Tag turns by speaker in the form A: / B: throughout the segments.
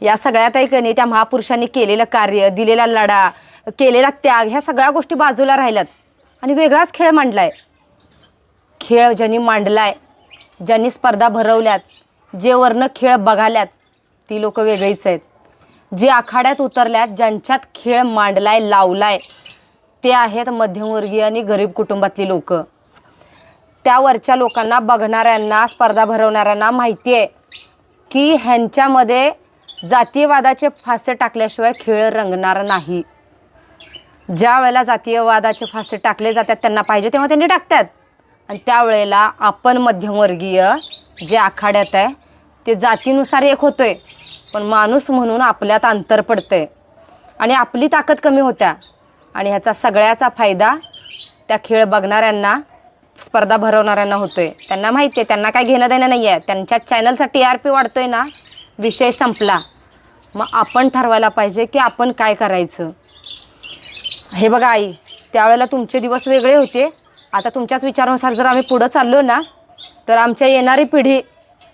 A: या सगळ्यात आहे की नाही त्या महापुरुषांनी केलेलं कार्य, दिलेला लढा, केलेला त्याग, ह्या सगळ्या गोष्टी बाजूला राहिल्यात आणि वेगळाच खेळ मांडलाय. खेळ ज्यांनी मांडलाय, ज्यांनी स्पर्धा भरवल्यात, जे वरनं खेळ बघाल्यात ती लोक वेगळीच आहेत. जे आखाड्यात उतरल्यात, ज्यांच्यात खेळ मांडलाय, लावलाय, ते आहेत मध्यमवर्गीय आणि गरीब कुटुंबातली लोक. त्यावरच्या लोकांना, बघणाऱ्यांना, स्पर्धा भरवणाऱ्यांना माहिती आहे की ह्यांच्यामध्ये जातीयवादाचे फासे टाकल्याशिवाय खेळ रंगणार नाही. ज्या वेळेला जातीयवादाचे फासे टाकले जातात त्यांना पाहिजे तेव्हा त्यांनी टाकतात आणि त्यावेळेला आपण मध्यमवर्गीय जे आखाड्यात आहे ते जातीनुसार एक होतोय, पण माणूस म्हणून आपल्यात अंतर पडतंय आणि आपली ताकद कमी होत्या. आणि ह्याचा सगळ्याचा फायदा त्या खेळ बघणाऱ्यांना, स्पर्धा भरवणाऱ्यांना होतोय. त्यांना माहिती आहे, त्यांना काय घेणं देणं नाही आहे. त्यांच्या चॅनलचा TRP वाढतोय ना, विषय संपला. मग आपण ठरवायला पाहिजे की आपण काय करायचं. हे बघा आई, त्यावेळेला तुमचे दिवस वेगळे होते. आता तुमच्याच विचारानुसार जर आम्ही पुढं चाललो ना, तर आमच्या येणारी पिढी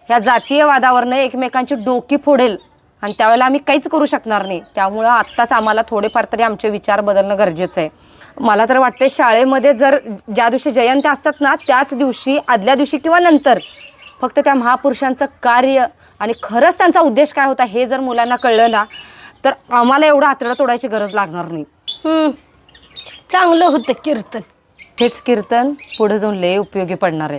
A: ह्या जातीयवादावरनं एकमेकांची डोकी फोडेल आणि त्यावेळेला आम्ही काहीच करू शकणार नाही. त्यामुळं आत्ताच आम्हाला थोडेफार तरी आमचे विचार बदलणं गरजेचं आहे. मला तर वाटते शाळेमध्ये जर ज्या दिवशी जयंती असतात ना, त्याच दिवशी, आदल्या दिवशी किंवा नंतर फक्त त्या महापुरुषांचं कार्य आणि खरंच त्यांचा उद्देश काय होता हे जर मुलांना कळलं ना, तर आम्हाला एवढं आतडं तोडायची गरज लागणार नाही.
B: चांगलं होतं कीर्तन.
A: हेच कीर्तन पुढे जाऊन लय उपयोगी पडणार आहे.